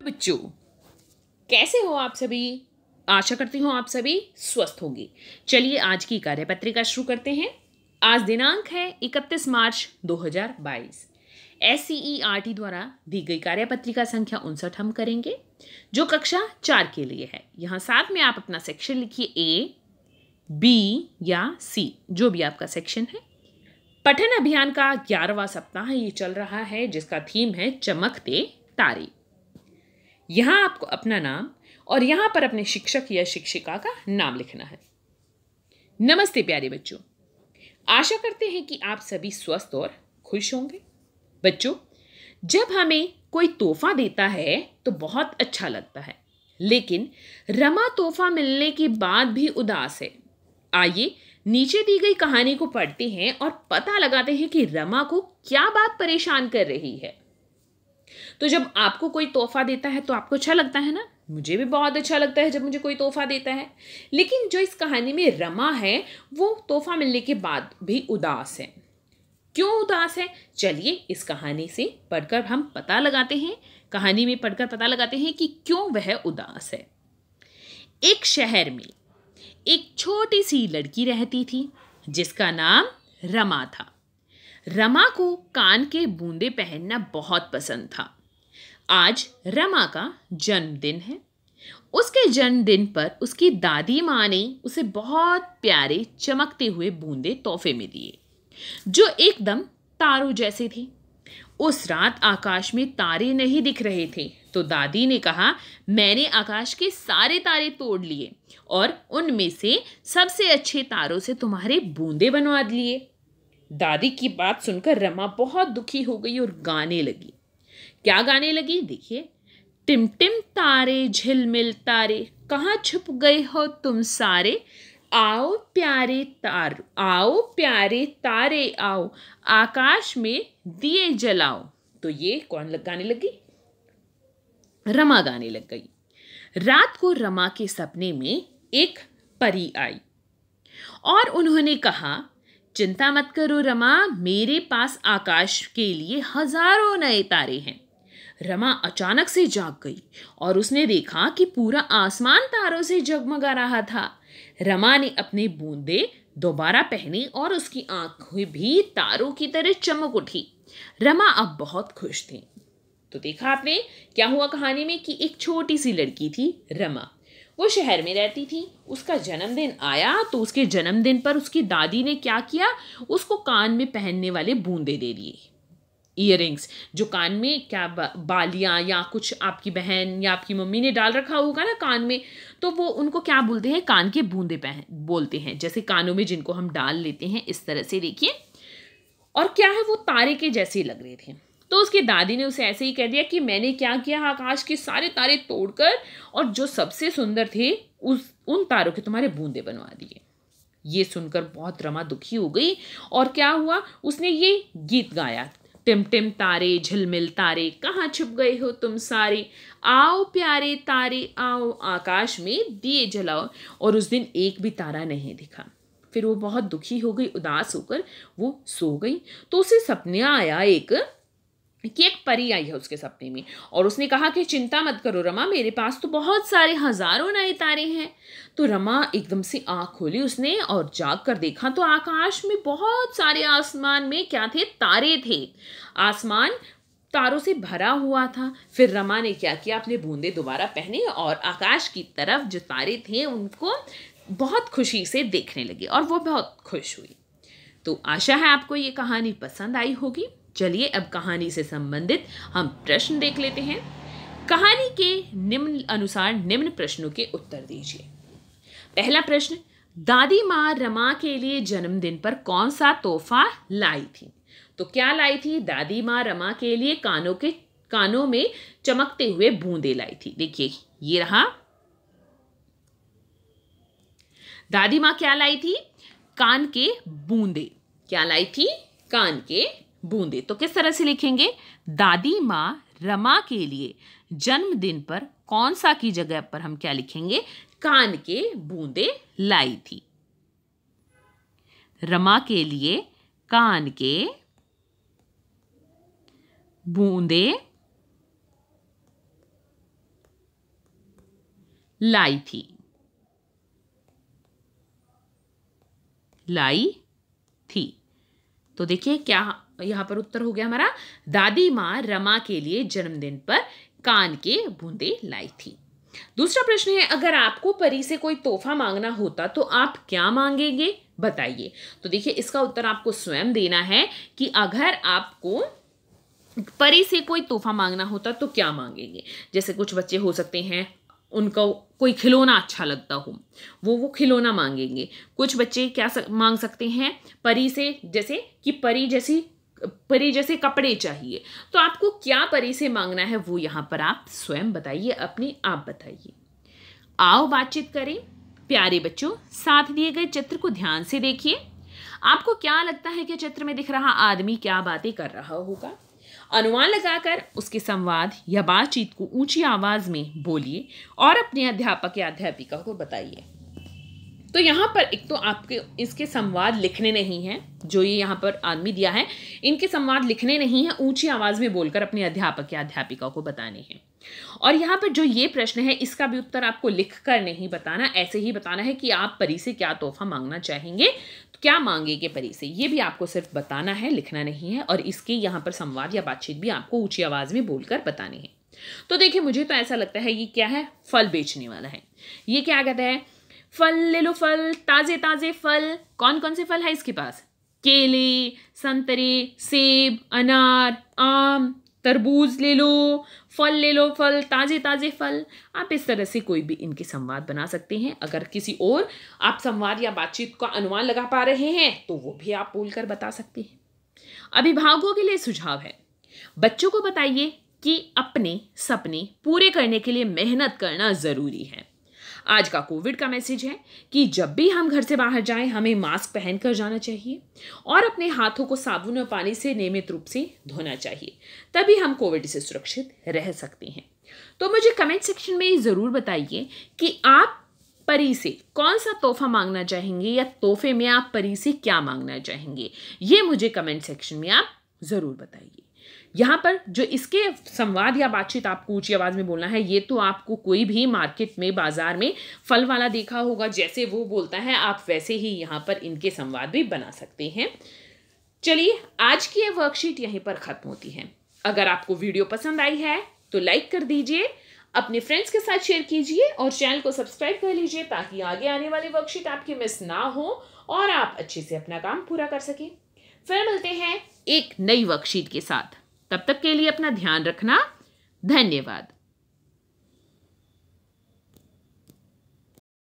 बच्चों, कैसे हो आप सभी। आशा करती हूँ आप सभी स्वस्थ होंगे। चलिए आज की कार्यपत्रिका शुरू करते हैं। आज दिनांक है 31 मार्च 2022। SCERT द्वारा दी गई कार्यपत्रिका संख्या 59 हम करेंगे, जो कक्षा 4 के लिए है। यहाँ साथ में आप अपना सेक्शन लिखिए, A, B या C, जो भी आपका सेक्शन है। पठन अभियान का 11वां सप्ताह ये चल रहा है, जिसका थीम है चमकते तारे। यहाँ आपको अपना नाम और यहाँ पर अपने शिक्षक या शिक्षिका का नाम लिखना है। नमस्ते प्यारे बच्चों, आशा करते हैं कि आप सभी स्वस्थ और खुश होंगे। बच्चों, जब हमें कोई तोहफा देता है तो बहुत अच्छा लगता है, लेकिन रमा तोहफा मिलने के बाद भी उदास है। आइए नीचे दी गई कहानी को पढ़ते हैं और पता लगाते हैं कि रमा को क्या बात परेशान कर रही है। तो जब आपको कोई तोहफा देता है तो आपको अच्छा लगता है ना। मुझे भी बहुत अच्छा लगता है जब मुझे कोई तोहफा देता है। लेकिन जो इस कहानी में रमा है, वो तोहफा मिलने के बाद भी उदास है। क्यों उदास है? चलिए इस कहानी से पढ़कर हम पता लगाते हैं, कहानी में पढ़कर पता लगाते हैं कि क्यों वह उदास है। एक शहर में एक छोटी सी लड़की रहती थी, जिसका नाम रमा था। रमा को कान के बूंदे पहनना बहुत पसंद था। आज रमा का जन्मदिन है। उसके जन्मदिन पर उसकी दादी माँ ने उसे बहुत प्यारे चमकते हुए बूंदे तोहफे में दिए, जो एकदम तारों जैसे थे। उस रात आकाश में तारे नहीं दिख रहे थे, तो दादी ने कहा, मैंने आकाश के सारे तारे तोड़ लिए और उनमें से सबसे अच्छे तारों से तुम्हारे बूंदे बनवा लिए। दादी की बात सुनकर रमा बहुत दुखी हो गई और गाने लगी। क्या गाने लगी? देखिए, टिम टिम तारे झिलमिल तारे, कहाँ छुप गए हो तुम सारे, आओ प्यारे तारे आओ, आकाश में दिए जलाओ। तो ये कौन गाने लगी? रमा गाने लग गई। रात को रमा के सपने में एक परी आई और उन्होंने कहा, चिंता मत करो रमा, मेरे पास आकाश के लिए हजारों नए तारे हैं। रमा अचानक से जाग गई और उसने देखा कि पूरा आसमान तारों से जगमगा रहा था। रमा ने अपने बूंदे दोबारा पहने और उसकी आंखें भी तारों की तरह चमक उठी। रमा अब बहुत खुश थी। तो देखा आपने क्या हुआ कहानी में कि एक छोटी सी लड़की थी रमा। वो शहर में रहती थी। उसका जन्मदिन आया तो उसके जन्मदिन पर उसकी दादी ने क्या किया, उसको कान में पहनने वाले बूंदे दे दिए, ईयरिंग्स, जो कान में क्या बालियां या कुछ आपकी बहन या आपकी मम्मी ने डाल रखा होगा ना कान में, तो वो उनको क्या बोलते हैं, कान के बूंदे पहन बोलते हैं, जैसे कानों में जिनको हम डाल लेते हैं इस तरह से। देखिए, और क्या है, वो तारे के जैसे लग रहे थे। तो उसकी दादी ने उसे ऐसे ही कह दिया कि मैंने क्या किया, आकाश के सारे तारे तोड़कर और जो सबसे सुंदर थे उन तारों के तुम्हारे बूंदे बनवा दिए। ये सुनकर बहुत रमा दुखी हो गई और क्या हुआ, उसने ये गीत गाया, टिम टिम तारे झिलमिल तारे, कहाँ छुप गए हो तुम सारे, आओ प्यारे तारे आओ, आकाश में दिए जलाओ। और उस दिन एक भी तारा नहीं दिखा। फिर वो बहुत दुखी हो गई, उदास होकर वो सो गई। तो उसे सपने आया कि एक परी आई है उसके सपने में और उसने कहा कि चिंता मत करो रमा, मेरे पास तो बहुत सारे हजारों नए तारे हैं। तो रमा एकदम से आंख खोली उसने और जाग कर देखा तो आकाश में बहुत सारे, आसमान में क्या थे, तारे थे। आसमान तारों से भरा हुआ था। फिर रमा ने क्या किया, अपने बूंदे दोबारा पहने और आकाश की तरफ जो तारे थे उनको बहुत खुशी से देखने लगे और वो बहुत खुश हुई। तो आशा है आपको ये कहानी पसंद आई होगी। चलिए अब कहानी से संबंधित हम प्रश्न देख लेते हैं। कहानी के निम्न अनुसार निम्न प्रश्नों के उत्तर दीजिए। पहला प्रश्न, दादी माँ रमा के लिए जन्मदिन पर कौन सा तोहफा लाई थी? तो क्या लाई थी? दादी माँ रमा के लिए कानों में चमकते हुए बूंदे लाई थी। देखिए ये रहा, दादी माँ क्या लाई थी? कान के बूंदे। क्या लाई थी? कान के बूंदे। तो किस तरह से लिखेंगे? दादी माँ रमा के लिए जन्मदिन पर कौन सा की जगह पर हम क्या लिखेंगे? कान के बूंदे लाई थी। रमा के लिए कान के बूंदे लाई थी। लाई थी। तो देखिए क्या यहां पर उत्तर हो गया हमारा, दादी माँ रमा के लिए जन्मदिन पर कान के बूंदे लाई थी। दूसरा प्रश्न है, अगर आपको परी से कोई तोहफा मांगना होता तो आप क्या मांगेंगे, बताइए। तो देखिए इसका उत्तर आपको स्वयं देना है कि अगर आपको परी से कोई तोहफा मांगना होता तो क्या मांगेंगे। जैसे कुछ बच्चे हो सकते हैं उनको कोई खिलौना अच्छा लगता हो, वो खिलौना मांगेंगे। कुछ बच्चे क्या मांग सकते हैं परी से, जैसे कि परी जैसे कपड़े चाहिए। तो आपको क्या परी से मांगना है वो यहां पर आप स्वयं बताइए, अपने आप बताइए। आओ बातचीत करें। प्यारे बच्चों, साथ दिए गए चित्र को ध्यान से देखिए। आपको क्या लगता है कि चित्र में दिख रहा आदमी क्या बातें कर रहा होगा। अनुमान लगाकर उसके संवाद या बातचीत को ऊंची आवाज में बोलिए और अपने अध्यापक या अध्यापिका को बताइए। तो यहाँ पर एक तो आपके इसके संवाद लिखने नहीं हैं, जो ये यहाँ पर आदमी दिया है इनके संवाद लिखने नहीं है, ऊंची आवाज में बोलकर अपने अध्यापक या अध्यापिका को बताने हैं। और यहाँ पर जो ये प्रश्न है इसका भी उत्तर आपको लिखकर नहीं बताना, ऐसे ही बताना है कि आप परी से क्या तोहफा मांगना चाहेंगे, तो क्या मांगेंगे परी से, ये भी आपको सिर्फ बताना है, लिखना नहीं है। और इसके यहाँ पर संवाद या बातचीत भी आपको ऊंची आवाज में बोलकर बतानी है। तो देखिए मुझे तो ऐसा लगता है ये क्या है, फल बेचने वाला है। ये क्या कहता है, फल ले लो फल, ताजे ताजे फल। कौन कौन से फल है इसके पास, केले, संतरे, सेब, अनार, आम, तरबूज ले लो, फल ले लो फल, ताजे ताजे फल। आप इस तरह से कोई भी इनके संवाद बना सकते हैं। अगर किसी और आप संवाद या बातचीत का अनुमान लगा पा रहे हैं तो वो भी आप बोलकर बता सकते हैं। अभिभावकों के लिए सुझाव है, बच्चों को बताइए कि अपने सपने पूरे करने के लिए मेहनत करना जरूरी है। आज का कोविड का मैसेज है कि जब भी हम घर से बाहर जाएं हमें मास्क पहनकर जाना चाहिए और अपने हाथों को साबुन और पानी से नियमित रूप से धोना चाहिए, तभी हम कोविड से सुरक्षित रह सकते हैं। तो मुझे कमेंट सेक्शन में ज़रूर बताइए कि आप परी से कौन सा तोहफा मांगना चाहेंगे या तोहफे में आप परी से क्या मांगना चाहेंगे, ये मुझे कमेंट सेक्शन में आप ज़रूर बताइए। यहाँ पर जो इसके संवाद या बातचीत आपको ऊंची आवाज में बोलना है, ये तो आपको कोई भी मार्केट में बाजार में फल वाला देखा होगा, जैसे वो बोलता है आप वैसे ही यहाँ पर इनके संवाद भी बना सकते हैं। चलिए आज की ये वर्कशीट यहीं पर खत्म होती है। अगर आपको वीडियो पसंद आई है तो लाइक कर दीजिए, अपने फ्रेंड्स के साथ शेयर कीजिए और चैनल को सब्सक्राइब कर लीजिए ताकि आगे आने वाली वर्कशीट आपकी मिस ना हो और आप अच्छे से अपना काम पूरा कर सकें। फिर मिलते हैं एक नई वर्कशीट के साथ, तब तक के लिए अपना ध्यान रखना। धन्यवाद।